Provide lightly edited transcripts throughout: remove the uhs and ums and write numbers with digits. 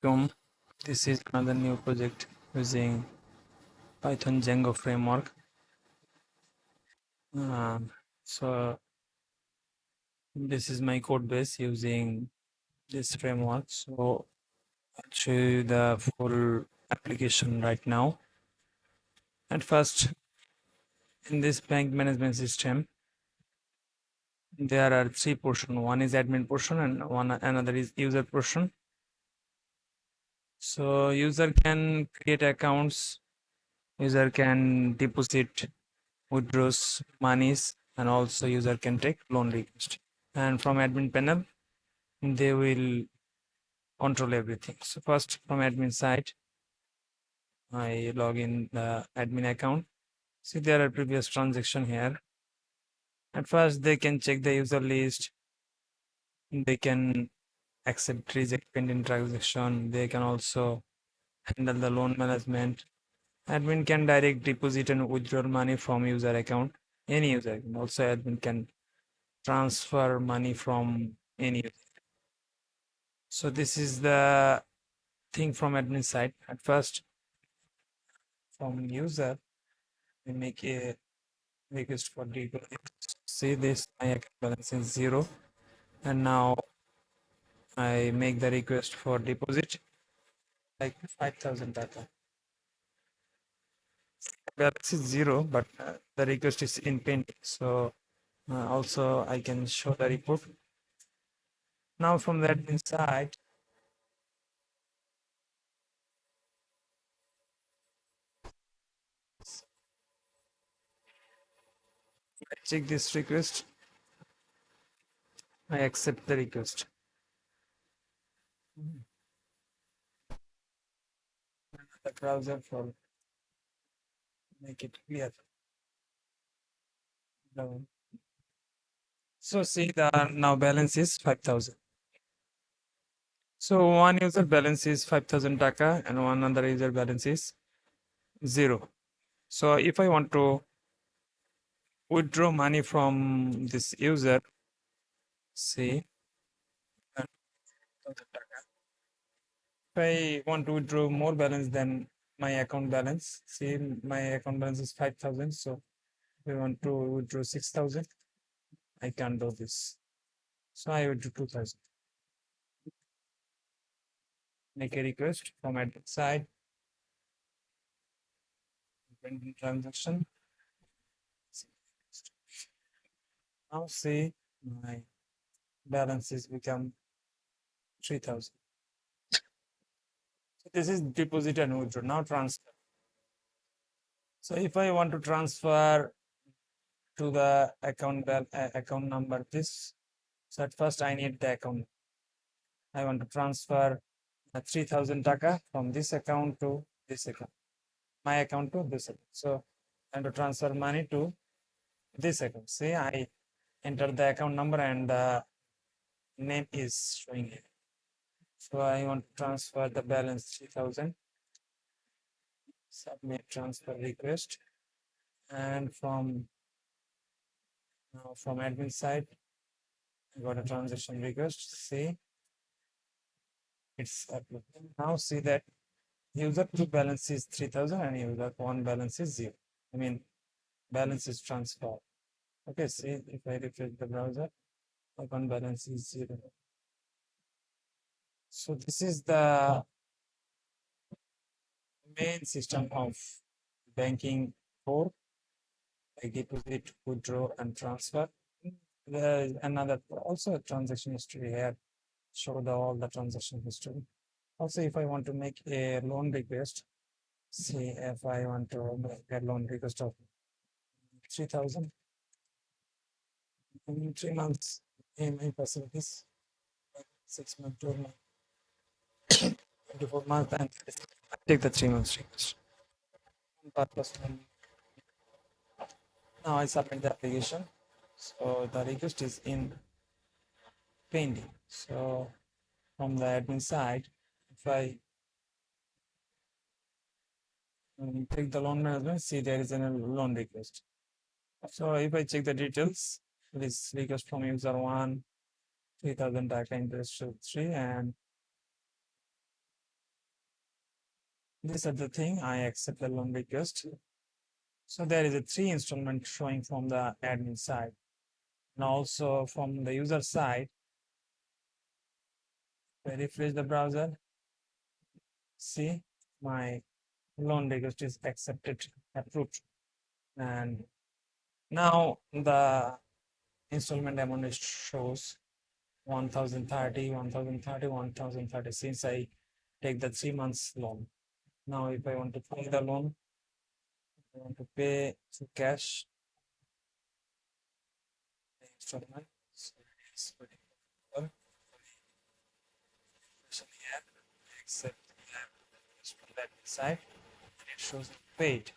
Assalamualaikum. This is another new project using Python Django framework. So this is my code base using this framework. So I'll show you the full application right now. At first, in this bank management system, there are three portions. One is admin portion and another is user portion. So user can create accounts, user can deposit, withdraws monies, and also user can take loan request. And from admin panel, they will control everything. So first from admin side, I log in the admin account. See, there are previous transaction here. At first, they can check the user list. They can accept, reject pending transaction. They can also handle the loan management. Admin can direct deposit and withdraw money from user account, any user account. Also, admin can transfer money from any user. So this is the thing from admin side. At first, from user, we make a request for deposit. See this, my account balance is 0, and now I make the request for deposit like 5,000 data. Balance is 0, but the request is in pending. So also I can show the report. Now from the admin side, I check this request. I accept the request. The browser for make it clear. So see the now balance is 5,000. So one user balance is 5,000 taka and one other user balance is 0. So if I want to withdraw money from this user, say 1,000 taka. If I want to withdraw more balance than my account balance, see my account balance is 5,000. So if I want to withdraw 6,000, I can't do this. So I withdraw 2,000. Make a request from admin side. Pending transaction. Now see my balances become 3,000. So this is deposit and withdraw. Now transfer. So if I want to transfer to the account number this, so at first I need the account. I want to transfer 3,000 taka from this account to this account, my account to this account. So I want to transfer money to this account. See, I enter the account number and the name is showing here. So I want to transfer the balance 3,000. Submit transfer request, and from admin side, I got a transaction request. See, it's approved. Now see that user 2 balance is 3,000 and user 1 balance is 0. I mean, balance is transferred. Okay, see, if I refresh the browser, account balance is 0. So this is the main system of banking for like deposit, withdraw, and transfer. There is another also transaction history here. Show all the transaction history. Also, if I want to make a loan request, say if I want to make a loan request of 3,000 in 3 months, EMI facilities, 6 months, 12 months, 24 months, and take the 3 months request. Now I submit the application. So the request is in pending. So from the admin side, if I take the loan management, see there is a loan request. So if I check the details, this request from user 1, 3,000 taka interest rate 3, and These are the thing. I accept the loan request. So there is a 3 installment showing from the admin side, and also from the user side. I refresh the browser. See, my loan request is accepted, approved, and now the installment amount shows 1030, 1030, 1030 since I take the 3 months loan. Now, if I want to pay the loan, I want to pay through cash the installment. So it's pretty simple. Especially here, except from that side, it shows paid.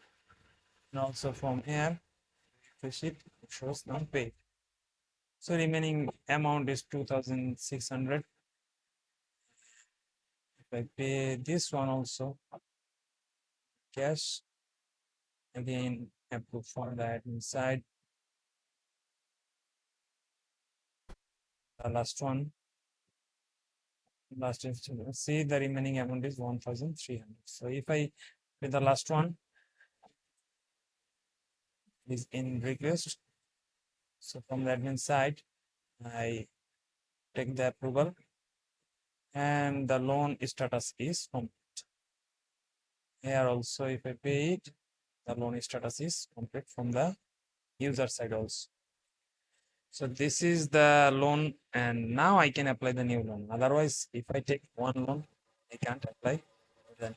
And also from here, refresh it, it shows not paid. So remaining amount is 2,600. If I pay this one also, cash, again, approved from the admin side. The last installment, see the remaining amount is 1,300. So if I pay the last one is in request, so from the admin side, I take the approval and the loan status is complete. Here also, if I pay it, the loan status is complete from the user side also. So this is the loan, and now I can apply the new loan. Otherwise, if I take one loan, I can't apply the new.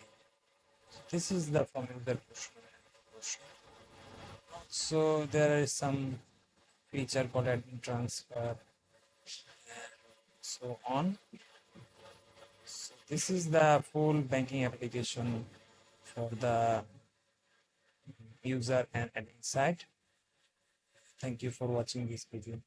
This is the from user portion. So there is some feature called admin transfer, so on. So this is the full banking application for the user and admin side. Thank you for watching this video.